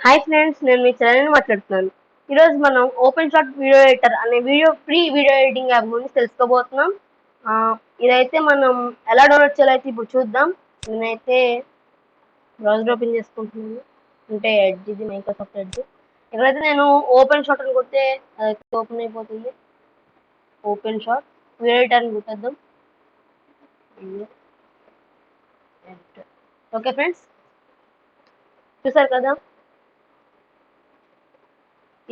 Hi friends, నేను మీ చరణ్ మాట్లాడుతున్నాను. ఈరోజు మనం ఓపెన్ షాట్ వీడియో ఎడిటర్ అనే ఫ్రీ వీడియో ఎడిటింగ్ యాప్ గురించి తెలుసుకోబోతున్నాం. ఆ, ఇదైతే మనం ఎలా డౌన్లోడ్ చేయాలో అయితే ఇప్పుడు చూద్దాం. నేనైతే బ్రౌజర్ ఓపెన్ చేసుకుంటున్నాను, అంటే ఎడ్జ్, ఇది మైక్రోసాఫ్ట్ ఎడ్జ్. ఇక్కడైతే నేను ఓపెన్ షాట్ అని కొడితే అదైతే ఓపెన్ అయిపోతుంది. ఓపెన్ షాట్ వీడియో ఎడిటర్ అని కొట్టేద్దాం. ఓకే ఫ్రెండ్స్, చూసారు కదా,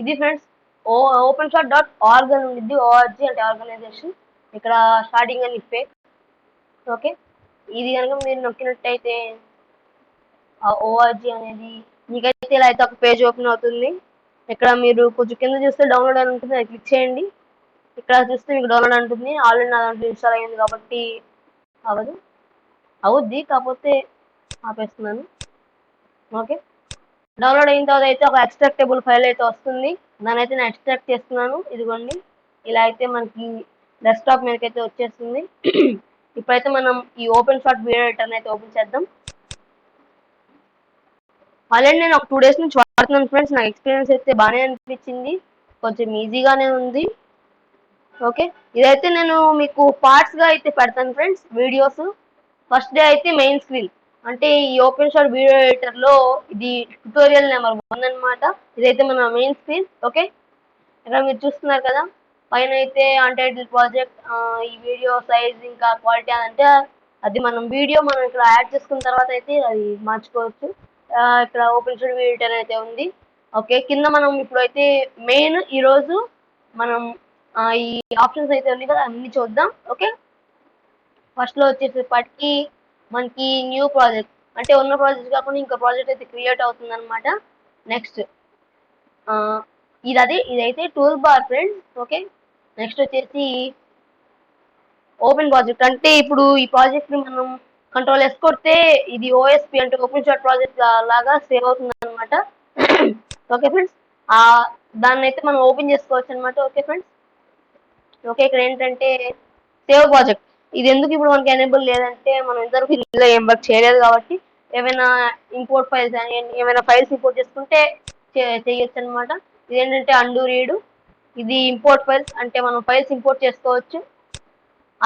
ఇది friends open shot dot org అని ఉండిద్ది. ఓఆర్జీ అంటే ఆర్గనైజేషన్. ఇక్కడ స్టార్టింగ్ అని ఇప్పే. ఓకే, ఇది కనుక మీరు నొక్కినట్టయితే ఆ ఓఆర్జీ అనేది మీకైతే ఇలా అయితే ఒక పేజ్ ఓపెన్ అవుతుంది. ఇక్కడ మీరు కొంచెం కింద చూస్తే డౌన్లోడ్ అని ఉంటుంది, అది క్లిక్ చేయండి. ఇక్కడ చూస్తే మీకు డౌన్లోడ్ అంటుంది. ఆల్రెడీ నా దాంట్లో ఇన్స్టాల్ అయ్యింది కాబట్టి అవ్వదు, అవుద్ది, కాకపోతే ఆపేస్తున్నాను. ఓకే, డౌన్లోడ్ అయిన తర్వాత అయితే ఒక ఎక్స్ట్రాక్టబుల్ ఫైల్ అయితే వస్తుంది. దాని అయితే నేను ఎక్స్ట్రాక్ట్ చేస్తున్నాను. ఇదిగోండి, ఇలా అయితే మనకి డెస్క్టాప్ మీదకి అయితే వచ్చేస్తుంది. ఇప్పుడైతే మనం ఈ ఓపెన్ షాట్ వీడియో ఎడిటర్ అయితే ఓపెన్ చేద్దాం. ఆల్రెడీ నేను ఒక 2 days నుంచి వాడుతున్నాను ఫ్రెండ్స్. నాకు ఎక్స్పీరియన్స్ అయితే బాగానే అనిపించింది, కొంచెం ఈజీగానే ఉంది. ఓకే, ఇదైతే నేను మీకు పార్ట్స్ గా అయితే పెడతాను ఫ్రెండ్స్ వీడియోస్. ఫస్ట్ డే అయితే మెయిన్ స్క్రీన్, అంటే ఈ ఓపెన్ షాట్ వీడియో ఎడిటర్ లో ఇది ట్యుటోరియల్ నెంబర్ 1 అనమాట. ఇదైతే మన మెయిన్ స్క్రీన్. ఓకే, ఇక్కడ మీరు చూస్తున్నారు కదా, పైన అయితే అన్టైటిల్ ప్రాజెక్ట్, ఈ వీడియో సైజ్ ఇంకా క్వాలిటీ అంటే అది మనం ఇక్కడ యాడ్ చేసుకున్న తర్వాత అయితే అది మార్చుకోవచ్చు. ఇక్కడ ఓపెన్ షాట్ వీడియో ఎడిటర్ అయితే ఉంది. ఓకే, కింద మనం ఇప్పుడైతే మెయిన్ ఈరోజు మనం ఈ ఆప్షన్స్ అయితే ఉన్నాయి కదా, అన్ని చూద్దాం. ఓకే, ఫస్ట్ లో వచ్చేసేపటికి మనకి న్యూ ప్రాజెక్ట్, అంటే ఉన్న ప్రాజెక్ట్ కాకుండా ఇంకో ప్రాజెక్ట్ అయితే క్రియేట్ అవుతుంది అనమాట. నెక్స్ట్ ఇదైతే tool bar friends. Okay, next వచ్చేసి ఓపెన్ ప్రాజెక్ట్, అంటే ఇప్పుడు ఈ ప్రాజెక్ట్ ని మనం Ctrl+S కొడితే ఇది ఓఎస్పి అంటే ఓపెన్ షాట్ ప్రాజెక్ట్ లాగా సేవ్ అవుతుంది అనమాట. ఓకే ఫ్రెండ్స్, దాన్ని అయితే మనం ఓపెన్ చేసుకోవచ్చు అనమాట. ఓకే ఫ్రెండ్స్, ఓకే, ఇక్కడ ఏంటంటే సేవ్ ప్రాజెక్ట్, ఇది ఎందుకు ఇప్పుడు మనకి ఎనేబుల్ లేదంటే మనం ఇంతవరకు ఇందులో ఏం వర్క్ చేయలేదు కాబట్టి ఏమైనా ఇంపోర్ట్ ఫైల్స్ అని ఏమైనా ఫైల్స్ ఇంపోర్ట్ చేసుకుంటే చేయొచ్చు అనమాట. ఇదేంటంటే అండు రీడు, ఇది ఇంపోర్ట్ ఫైల్స్, అంటే మనం ఫైల్స్ ఇంపోర్ట్ చేసుకోవచ్చు.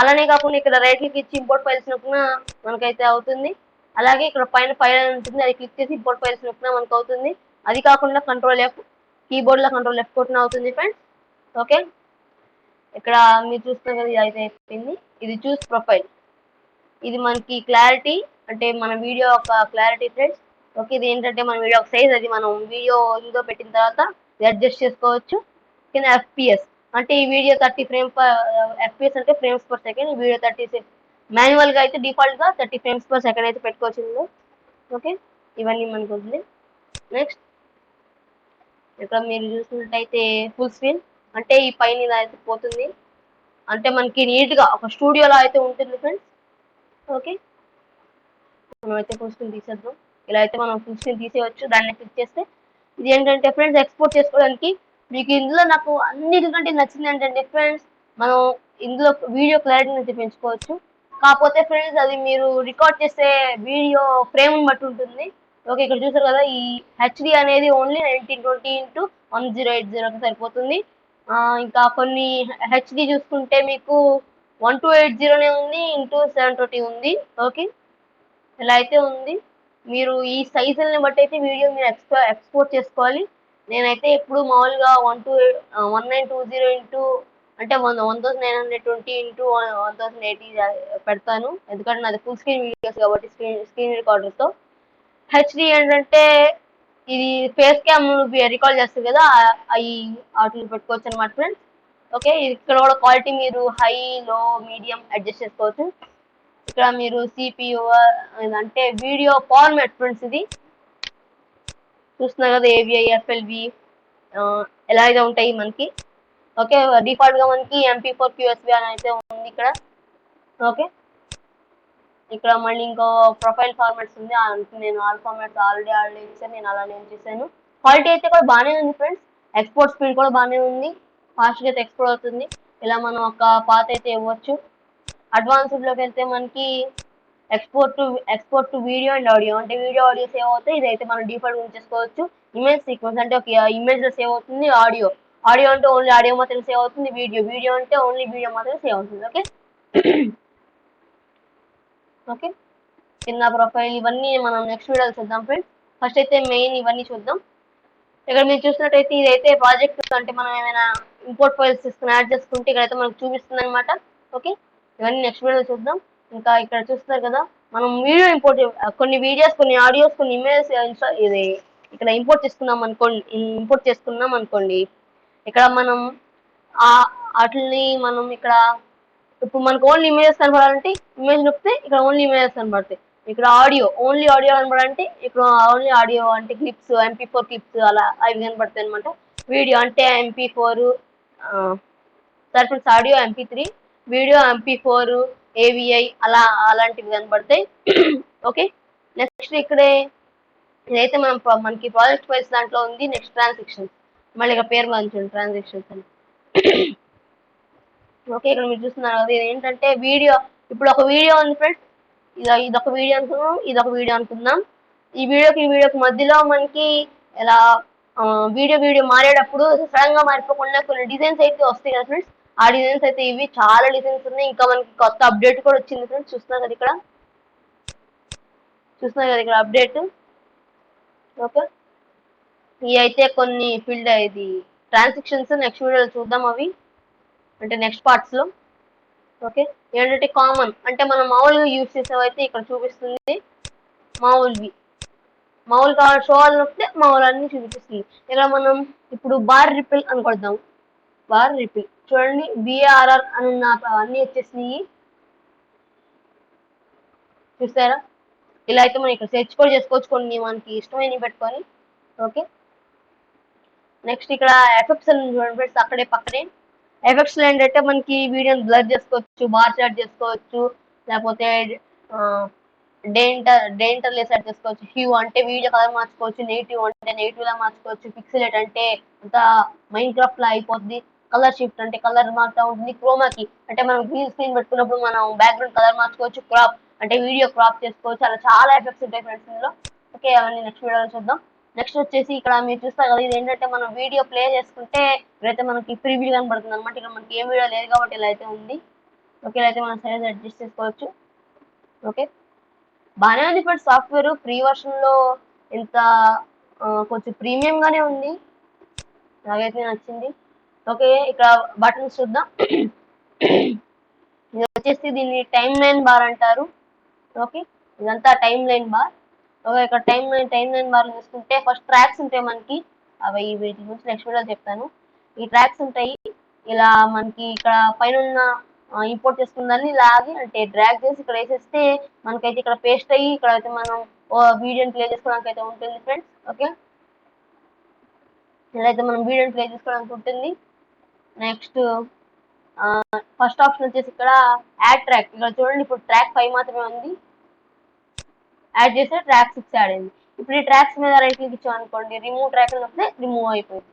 అలానే కాకుండా ఇక్కడ రైట్ క్లిక్ ఇచ్చి ఇంపోర్ట్ ఫైల్స్ నొక్కినా మనకైతే అవుతుంది. అలాగే ఇక్కడ పైన ఫైల్ అని ఉంటుంది, అది క్లిక్ చేసి ఇంపోర్ట్ ఫైల్స్ నొక్కినా మనకు అవుతుంది. అది కాకుండా Ctrl+F, కీబోర్డ్ లో Ctrl+F కొట్టినా అవుతుంది ఫ్రెండ్స్. ఓకే, ఇక్కడ మీరు చూస్తున్నారు కదా, ఇది అయితే అయిపోయింది. ఇది చూస్ ప్రొఫైల్, ఇది మనకి క్లారిటీ, అంటే మన వీడియో యొక్క క్లారిటీ ఫ్రెండ్స్. ఓకే, ఇది ఏంటంటే మన వీడియో ఒక సైజ్, అది మనం వీడియో ఇందులో పెట్టిన తర్వాత అడ్జస్ట్ చేసుకోవచ్చు. కింద FPS, అంటే ఈ వీడియో 30 ఫ్రేమ్ FPS అంటే ఫ్రేమ్స్ పర్ సెకండ్. ఈ వీడియో 30 మాన్యువల్ గా అయితే డిఫాల్ట్ గా 30 ఫ్రేమ్స్ పర్ సెకండ్ అయితే పెట్టుకోవచ్చు ఇందులో. ఓకే, ఇవన్నీ మనకు ఉంది. నెక్స్ట్ ఇక్కడ మీరు చూసినట్టయితే ఫుల్ స్క్రీన్, అంటే ఈ పైన ఇలా అయితే పోతుంది, అంటే మనకి నీట్ గా ఒక స్టూడియోలో అయితే ఉంటుంది ఫ్రెండ్స్. ఓకే, మనం అయితే ఫుల్ స్క్రీన్ తీసేద్దాం. ఇలా అయితే మనం ఫుల్ స్క్రీన్ తీసేయచ్చు. దాన్ని క్లిక్ చేస్తే ఇది ఏంటంటే ఫ్రెండ్స్ ఎక్స్పోర్ట్ చేసుకోవడానికి. మీకు ఇందులో నాకు అన్నిటికంటే నచ్చింది ఏంటంటే ఫ్రెండ్స్, మనం ఇందులో వీడియో క్లారిటీని అయితే పెంచుకోవచ్చు. కాకపోతే ఫ్రెండ్స్ అది మీరు రికార్డ్ చేసే వీడియో ఫ్రేమ్ బట్టి ఉంటుంది. ఓకే, ఇక్కడ చూసారు కదా, ఈ హెచ్డి అనేది ఓన్లీ 1920x1080కి సరిపోతుంది. ఇంకా కొన్ని హెచ్డి చూసుకుంటే మీకు 1280 ఉంది, ఇంటూ 720 ఉంది. ఓకే, ఇలా అయితే ఉంది. మీరు ఈ సైజుల్ని బట్టి అయితే వీడియో మీరు ఎక్స్పోర్ట్ చేసుకోవాలి. నేనైతే ఇప్పుడు మామూలుగా 1920 ఇంటూ అంటే 1920 ఇంటూ 1080 పెడతాను, ఎందుకంటే నాది ఫుల్ స్క్రీన్ వీడియోస్ కాబట్టి స్క్రీన్ రికార్డర్తో. హెచ్డి ఏంటంటే ఇది ఫేస్ క్యామ్ రికార్డ్ చేస్తుంది కదా, అవి వాటిని పెట్టుకోవచ్చు అనమాట ఫ్రెండ్స్. ఓకే, ఇక్కడ కూడా క్వాలిటీ మీరు హై, లో, మీడియం అడ్జస్ట్ చేసుకోవచ్చు. ఇక్కడ మీరు CPU అంటే వీడియో ఫార్మాట్ ఫ్రెండ్స్, ఇది చూస్తున్నారు కదా, AVI, FLV ఎలా అయితే ఉంటాయి మనకి. ఓకే, డిఫాల్ట్ గా మనకి MP4 QSB అని అయితే ఉంది ఇక్కడ. ఓకే, ఇక్కడ మళ్ళీ ఇంకో ప్రొఫైల్ ఫార్మాట్స్ ఉంది, నేను ఆల్ ఫార్మాట్స్ ఆల్రెడీ ఇచ్చాను, నేను అలానే చేశాను. క్వాలిటీ అయితే కూడా బాగానే ఉంది ఫ్రెండ్స్, ఎక్స్పోర్ట్ స్పీడ్ కూడా బాగానే ఉంది, ఫాస్ట్గా అయితే ఎక్స్పోర్ట్ అవుతుంది. ఇలా మనం ఒక పాత్ అయితే ఇవ్వచ్చు. అడ్వాన్స్డ్ లోకి వెళ్తే మనకి export to video and audio అంటే వీడియో ఆడియో సేవ్ అవుతాయి. ఇదైతే మనం డిఫాల్ట్ ఉంచేసుకోవచ్చు. ఇమేజ్ సీక్వెన్స్ అంటే ఒక ఇమేజ్ లో సేవ్ అవుతుంది. ఆడియో ఆడియో అంటే ఓన్లీ ఆడియో మాత్రం సేవ్ అవుతుంది. వీడియో అంటే ఓన్లీ వీడియో మాత్రం సేవ్ అవుతుంది. ఓకే ఓకే కింద ప్రొఫైల్ ఇవన్నీ మనం నెక్స్ట్ వీడియోలో చూద్దాం ఫ్రెండ్స్. ఫస్ట్ అయితే మెయిన్ ఇవన్నీ చూద్దాం. ఇక్కడ మీరు చూసినట్టయితే ఇదైతే ప్రాజెక్ట్ అంటే మనం ఏమైనా ఇంపోర్ట్ ఫైల్స్ తీసుకుని యాడ్ చేసుకుంటే ఇక్కడైతే మనకు చూపిస్తుంది అనమాట. ఓకే ఇవన్నీ నెక్స్ట్ వీడియో చూద్దాం. ఇంకా ఇక్కడ చూస్తున్నారు కదా మనం వీడియో ఇంపోర్ట్ కొన్ని వీడియోస్ కొన్ని ఆడియోస్ కొన్ని ఇమేజెస్ ఇది ఇక్కడ ఇంపోర్ట్ చేసుకున్నాం అనుకోండి. ఇక్కడ మనం వాటిని మనం ఇక్కడ ఇప్పుడు మనకు ఓన్లీ ఇమేజెస్ కనపడాలంటే ఇమేజ్ నొక్కితే ఇక్కడ ఓన్లీ ఇమేజెస్ కనపడతాయి. ఇక్కడ ఓన్లీ ఆడియో కనపడాలంటే ఇక్కడ ఓన్లీ ఆడియో అంటే క్లిప్స్ MP4 క్లిప్స్ అలా అవి కనపడతాయి అనమాట. వీడియో అంటే MP4 సర్ఫిక్స్ audio MP3 video MP4 AVI అలా అలాంటివి కనపడతాయి. ఓకే నెక్స్ట్ ఇక్కడే ఇదైతే మనకి ప్రాజెక్ట్ ఫైల్స్ దాంట్లో ఉంది. నెక్స్ట్ ట్రాన్సాక్షన్స్ మళ్ళీ ఇక్కడ పేరు మంచి ట్రాన్సాక్షన్స్ అని. ఓకే ఇక్కడ మీరు చూస్తున్నారు అది ఏంటంటే వీడియో ఇప్పుడు ఒక వీడియో ఉంది ఫ్రెండ్స్. ఇదొక వీడియో అనుకుందాం, ఇదొక వీడియో అనుకుందాం. ఈ వీడియోకి మధ్యలో మనకి ఇలా వీడియో మారేటప్పుడు సడన్ గా మారిపోకుండా కొన్ని డిజైన్స్ అయితే వస్తాయి కదా ఫ్రెండ్స్. ఆ డిజైన్స్ అయితే ఇవి చాలా డిజైన్స్ ఉన్నాయి. ఇంకా మనకి కొత్త అప్డేట్ కూడా వచ్చింది ఫ్రెండ్స్. చూస్తున్నారు కదా ఇక్కడ అప్డేట్. ఓకే ఇవి అయితే కొన్ని ఫీల్డ్ ఇది ట్రాన్సాక్షన్స్ నెక్స్ట్ వీడియోలో చూద్దాం అవి అంటే నెక్స్ట్ పార్ట్స్ లో. ఓకే ఏంటంటే కామన్ అంటే మనం మామూలుగా యూజ్ చేసేవైతే ఇక్కడ చూపిస్తుంది. మామూలుగా షో అని వస్తే మామూలు అన్ని చూపిస్తుంది. ఇలా మనం ఇప్పుడు బార్ రిపిల్ అని కొడదాం. బార్ రిపిల్ చూడండి BARR అని అన్ని వచ్చేసినాయి చూసారా. ఇలా అయితే మనం ఇక్కడ సెర్చ్ కూడా చేసుకోవచ్చు కొన్ని మనకి ఇష్టమైనవి పెట్టుకొని. ఓకే నెక్స్ట్ ఇక్కడ ఎఫెక్ట్స్ అని చూడండి ఫ్రెండ్స్. అక్కడే పక్కనే ఎఫెక్ట్స్ ఏంటంటే మనకి వీడియోని బ్లర్ చేసుకోవచ్చు, బార్ చార్ట్ చేసుకోవచ్చు, లేకపోతే డేంటర్ సెట్ చేసుకోవచ్చు. హ్యూ అంటే వీడియో కలర్ మార్చుకోవచ్చు, నెగిటివ్ అంటే నెగిటివ్ లా మార్చుకోవచ్చు, పిక్సెలేట్ అంటే అంతా మైన్క్రాఫ్ట్ లా అయిపోద్ది, కలర్ షిఫ్ట్ అంటే కలర్ మారుతూ ఉంటుంది, క్రోమాకి అంటే మనం గ్రీన్ స్క్రీన్ పెట్టుకున్నప్పుడు మనం బ్యాక్గ్రౌండ్ కలర్ మార్చుకోవచ్చు, క్రాప్ అంటే వీడియో క్రాప్ చేసుకోవచ్చు. అలా చాలా ఎఫెక్ట్స్ ఉంటాయి ఫ్రెండ్స్ ఇందులో. ఓకే అవన్నీ నెక్స్ట్ వీడియోలో చూద్దాం. నెక్స్ట్ వచ్చేసి ఇక్కడ మీరు చూస్తారు కదా ఇది ఏంటంటే మనం వీడియో ప్లే చేసుకుంటే ఇక్కడైతే మనకి ప్రీవ్యూ కనబడుతుంది అనమాట. ఇక్కడ మనకి ఏం వీడియో లేదు కాబట్టి ఇలా అయితే ఉంది. ఓకే ఇలా అయితే మనం సైజ్ అడ్జస్ట్ చేసుకోవచ్చు. ఓకే బాగానే ఉంది ఫ్రెండ్స్ సాఫ్ట్వేర్ ఫ్రీ వర్షన్ లో ఇంత కొంచెం ప్రీమియం గానే ఉంది. నాకైతే నచ్చింది. ఓకే ఇక్కడ బటన్స్ చూద్దాం. ఇది వచ్చేసి దీన్ని టైం లైన్ బార్ అంటారు. ఓకే ఇదంతా టైం లైన్ బార్. ఓకే ఇక్కడ టైం లైన్ బార్ చూసుకుంటే ఫస్ట్ ట్రాక్స్ ఉంటాయి మనకి. అవి వీటి గురించి నెక్స్ట్ వీడియోలో చెప్తాను. ఈ ట్రాక్స్ ఉంటాయి. ఇలా మనకి ఇక్కడ పైన ఉన్న ఇంపోర్ట్ చేసుకుందాన్ని లాగి అంటే డ్రాగ్ చేసి ఇక్కడ వేసేస్తే మనకైతే ఇక్కడ పేస్ట్ అయ్యి ఇక్కడ అయితే మనం వీడియోని ప్లే చేసుకోవడానికి అయితే ఉంటుంది ఫ్రెండ్స్. ఓకే ఇలా అయితే మనం వీడియోని ప్లే చేసుకోవడానికి ఉంటుంది. నెక్స్ట్ ఫస్ట్ ఆప్షన్ వచ్చేసి ఇక్కడ యాడ్ ట్రాక్. ఇక్కడ చూడండి ఇప్పుడు ట్రాక్ 5 మాత్రమే ఉంది. యాడ్ చేస్తే ట్రాక్ 6 యాడ్ అయింది. ఇప్పుడు ఈ ట్రాక్స్ మీద రైట్ క్లిక్ ఇచ్చాం అనుకోండి రిమూవ్ ట్రాక్ అని వస్తే రిమూవ్ అయిపోయింది.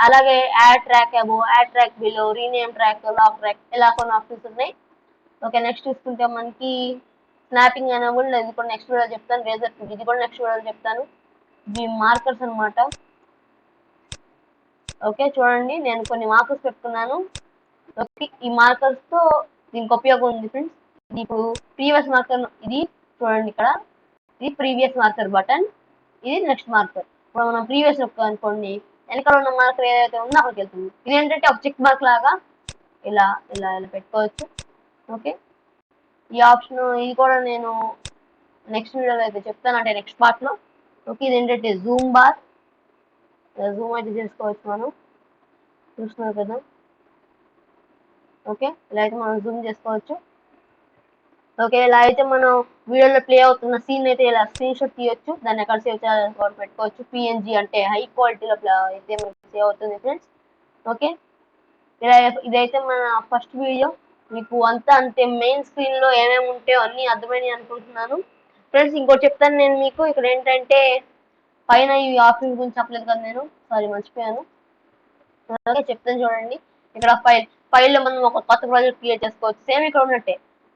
అలాగే add track above, add track below, rename track, lock track ఇలా కొన్ని ఆప్షన్స్ ఉన్నాయి. ఓకే నెక్స్ట్ చూసుకుంటే మనకి స్నాపింగ్ అనేబుల్ ఇది కూడా నెక్స్ట్ వీడియో చెప్తాను. రేజర్ ఇది కూడా నెక్స్ట్ వీడియో చెప్తాను. ఇవి మార్కర్స్ అనమాట. ఓకే చూడండి నేను కొన్ని మార్కర్స్ పెట్టుకున్నాను. ఓకే ఈ మార్కర్స్ తో దీనికి ఉపయోగం ఉంది ఫ్రెండ్స్. ఇది ఇప్పుడు ప్రీవియస్ మార్కర్ ఇది చూడండి ఇక్కడ ఇది ప్రీవియస్ మార్కర్ బటన్, ఇది నెక్స్ట్ మార్కర్. ఇప్పుడు మనం ప్రీవియస్ అనుకోండి వెనకాల ఉన్న మార్కర్ ఏదైతే ఉందో అక్కడికి వెళ్తుంది. ఇది ఏంటంటే ఒక చెక్ మార్క్ లాగా ఇలా ఇలా ఇలా పెట్టుకోవచ్చు. ఓకే ఈ ఆప్షన్ ఇది కూడా నేను నెక్స్ట్ వీడియోలో అయితే చెప్తాను అంటే నెక్స్ట్ పార్ట్ లో. ఓకే ఇది ఏంటంటే జూమ్ బార్. జూమ్ అయితే చేసుకోవచ్చు మనం చూస్తున్నారు కదా. ఓకే ఇలా అయితే మనం జూమ్ చేసుకోవచ్చు. ఓకే ఇలా అయితే మనం వీడియోలో ప్లే అవుతున్న సీన్ అయితే ఇలా స్క్రీన్ షాట్ తీయొచ్చు. దాన్ని ఎక్కడ సేవ్ చేయాలని కూడా పెట్టుకోవచ్చు. PNG అంటే హై క్వాలిటీలో అయితే మనకి సేవ్ అవుతుంది ఫ్రెండ్స్. ఓకే ఇలా ఇదైతే మన ఫస్ట్ వీడియో. మీకు అంతా అంటే మెయిన్ స్క్రీన్ లో ఏమేమి ఉంటాయో అన్ని అర్థమైనాయి అనుకుంటున్నాను ఫ్రెండ్స్. ఇంకోటి చెప్తాను నేను మీకు. ఇక్కడ ఏంటంటే పైన ఈ ఆప్షన్ గురించి చెప్పలేదు కదా నేను, సారీ మర్చిపోయాను. అలాగే చెప్తాను చూడండి. ఇక్కడ ఫైల్లో మనం ఒక కొత్త ప్రాజెక్ట్ క్రియేట్ చేసుకోవచ్చు సేమ్ ఇక్కడ ఉన్నట్టే.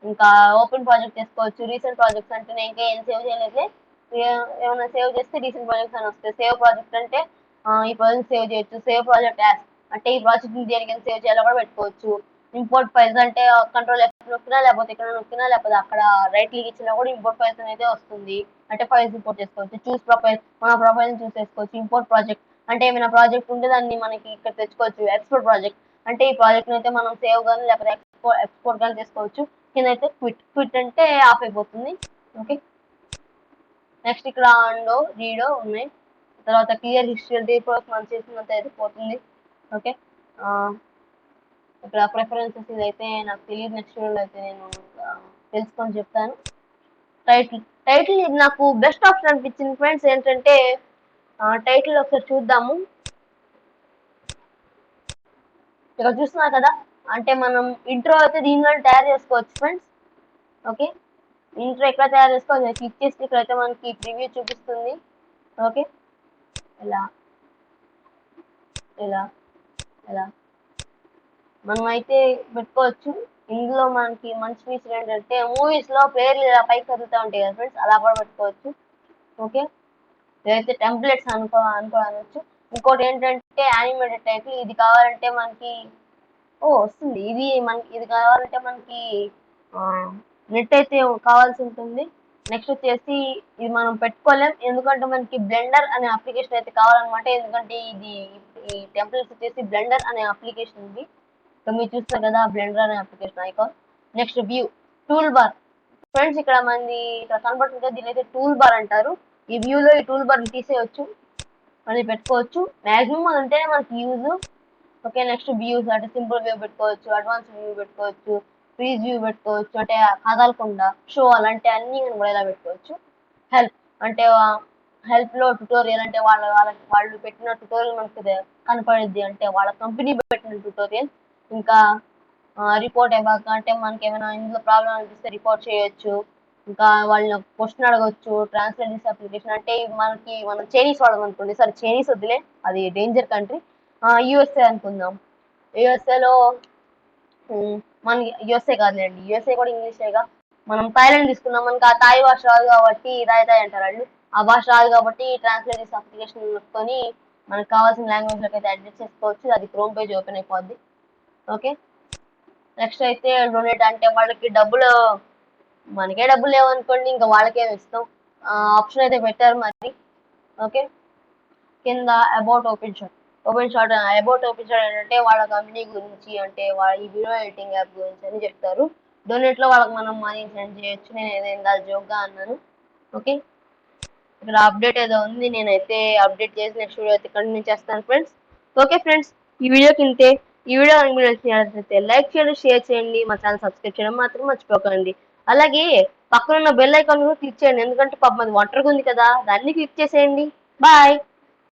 ఇంకా ఓపెన్ ప్రాజెక్ట్ చేసుకోవచ్చు. రీసెంట్ ప్రాజెక్ట్స్ అంటే నేను ఇంకా ఏం సేవ్ చేయలేదులే. ఏమైనా సేవ్ చేస్తే రీసెంట్ ప్రాజెక్ట్స్ అని వస్తాయి. సేవ్ ప్రాజెక్ట్ అంటే ఈ ప్రాజెక్ట్ సేవ్ చేయొచ్చు. సేవ్ ప్రాజెక్ట్ యాస్ అంటే ఈ ప్రాజెక్ట్ దేనికైనా సేవ్ చేయాలో కూడా పెట్టుకోవచ్చు. ఇంపోర్ట్ ఫైల్స్ అంటే కంట్రోల్ F నొక్కినా లేకపోతే ఇక్కడ నొక్కినా లేకపోతే అక్కడ రైట్ క్లిక్ ఇచ్చినా కూడా ఇంపోర్ట్ ఫైల్స్ అనేది వస్తుంది. అంటే ఫైల్స్ ఇంపోర్ట్ చేసుకోవచ్చు. చూస్ ప్రొఫైల్ మన ప్రొఫైల్ చూస్ చేసుకోవచ్చు. ఇంపోర్ట్ ప్రాజెక్ట్ అంటే ఏమైనా ప్రాజెక్ట్ ఉంటే దాన్ని మనకి ఇక్కడ తెచ్చుకోవచ్చు. ఎక్స్పోర్ట్ ప్రాజెక్ట్ అంటే ఈ ప్రాజెక్ట్ అయితే మనం సేవ్ కానీ లేకపోతే ఎక్స్పోర్ట్ కానీ చేసుకోవచ్చు. కింద అయితే క్విట్ అంటే ఆఫ్ అయిపోతుంది. ఓకే, నెక్స్ట్ ఇక్కడ ఆన్లో రీడో ఉన్నాయి. తర్వాత క్లియర్ హిస్టరీ అంటే ఇప్పుడు మనం చేసినంత అయితే పోతుంది. ఓకే, ఇక్కడ ప్రిఫరెన్సెస్ ఇదైతే నాకు తెలియదు. నెక్స్ట్ వీడియోలో అయితే నేను తెలుసుకొని చెప్తాను. టైటిల్ ఇది నాకు బెస్ట్ ఆప్షన్ అనిపించింది ఫ్రెండ్స్. ఏంటంటే టైటిల్ ఒకసారి చూద్దాము. ఇక్కడ చూస్తున్నారు కదా, అంటే మనం ఇంట్రో అయితే దీనిలో తయారు చేసుకోవచ్చు ఫ్రెండ్స్. ఓకే, ఇంట్రో ఎక్కడ తయారు చేసుకోవాలి క్లిక్ చేసి ఇక్కడైతే మనకి ప్రివ్యూ చూపిస్తుంది. ఓకే, ఇలా ఇలా ఇలా మనం అయితే పెట్టుకోవచ్చు. ఇందులో మనకి మంచి ఫీచర్ ఏంటంటే మూవీస్ లో పేర్లు ఇలా పైకి కదులుతూ ఉంటాయి కదా ఫ్రెండ్స్, అలా కూడా పెట్టుకోవచ్చు. ఓకే, ఇదైతే టెంప్లెట్స్ అనుకోవచ్చు. ఇంకోటి ఏంటంటే యానిమేటెడ్ టైప్. ఇది కావాలంటే మనకి వస్తుంది. ఇది కావాలంటే మనకి నెట్ అయితే కావాల్సి ఉంటుంది. నెక్స్ట్ వచ్చేసి ఇది మనం పెట్టుకోలేం, ఎందుకంటే మనకి బ్లెండర్ అనే అప్లికేషన్ అయితే కావాలన్నమాట. ఎందుకంటే ఈ టెంప్లెట్స్ వచ్చేసి బ్లెండర్ అనే అప్లికేషన్ ఉంది. మీరు చూస్తారు కదా బ్లెండర్ అనే application icon. Next view tool bar friends. ఇక్కడ కనబడుతుంటే దీని అయితే టూల్ బార్ అంటారు. ఈ వ్యూలో ఈ టూల్ బార్ తీసేయచ్చు, మళ్ళీ పెట్టుకోవచ్చు. మాక్సిమం అది ఉంటేనే మనకి యూజ్. ఓకే, నెక్స్ట్ వ్యూస్ అంటే సింపుల్ వ్యూ పెట్టుకోవచ్చు, అడ్వాన్స్ వ్యూ పెట్టుకోవచ్చు, ఫ్రీజ్ వ్యూ పెట్టుకోవచ్చు అంటే కదలకుండా షో అలాంటి అన్ని ఇలా పెట్టుకోవచ్చు. హెల్ప్ అంటే హెల్ప్ లో ట్యుటోరియల్ అంటే వాళ్ళు పెట్టిన ట్యుటోరియల్ మనకి కనపడుద్ది, అంటే వాళ్ళ కంపెనీ పెట్టిన ట్యుటోరియల్. ఇంకా రిపోర్ట్ అవ్వక అంటే మనకి ఏమైనా ఇందులో ప్రాబ్లం అనిపిస్తే రిపోర్ట్ చేయొచ్చు. ఇంకా వాళ్ళని క్వశ్చన్ అడగొచ్చు. ట్రాన్స్లేట్ చేసే అప్లికేషన్ అంటే మనం చైనీస్ వాడడం అనుకోండి, సరే చైనీస్ వద్దులే, అది డేంజర్ కంట్రీ. యుఎస్ఏ అనుకుందాం. యుఎస్ఏలో మనకి యుఎస్ఏ కాదులేండి, యుఎస్ఏ కూడా ఇంగ్లీషేగా. మనం థాయిలాండ్ తీసుకున్నాం, మనకి ఆ థాయ్ భాష రాదు కాబట్టి థాయ్ అంటారు వాళ్ళు. ఆ భాష రాదు కాబట్టి ట్రాన్స్లేట్ చేసే అప్లికేషన్ పెట్టుకొని మనకు కావాల్సిన లాంగ్వేజ్ లోకి అయితే అడ్జస్ట్ చేసుకోవచ్చు. అది క్రోమ్ పేజ్ ఓపెన్ అయిపోద్ది. ఓకే, నెక్స్ట్ అయితే డొనేట్ అంటే వాళ్ళకి మనకే డబ్బులు లేవనుకోండి, ఇంకా వాళ్ళకేమి ఇస్తాం. ఆప్షన్ అయితే పెట్టారు మరి. ఓకే, కింద about open shot about open shot ఏంటంటే వాళ్ళ కంపెనీ గురించి, అంటే ఈ వీడియో ఎడిటింగ్ యాప్ గురించి అని చెప్తారు. డొనేట్ లో వాళ్ళకి మనం మనీ సెండ్ చేయొచ్చు. నేను ఏదైనా జోక్గా అన్నాను. ఓకే, ఇక్కడ అప్డేట్ ఏదో ఉంది, నేనైతే అప్డేట్ చేసి నెక్స్ట్ వీడియో అయితే కంటిన్యూ చేస్తాను ఫ్రెండ్స్. ఓకే ఫ్రెండ్స్, ఈ వీడియోకి ఇంతే. ఈ వీడియో మీకు నచ్చినట్లయితే లైక్ చేయండి, షేర్ చేయండి, మా ఛానల్ సబ్స్క్రైబ్ చేయడం మాత్రం మర్చిపోకండి. అలాగే పక్కన ఉన్న బెల్ ఐకాన్ కూడా క్లిక్ చేయండి, ఎందుకంటే పాపం అది ఒంటరిగా ఉంది కదా, దాన్ని క్లిక్ చేసేయండి. బాయ్.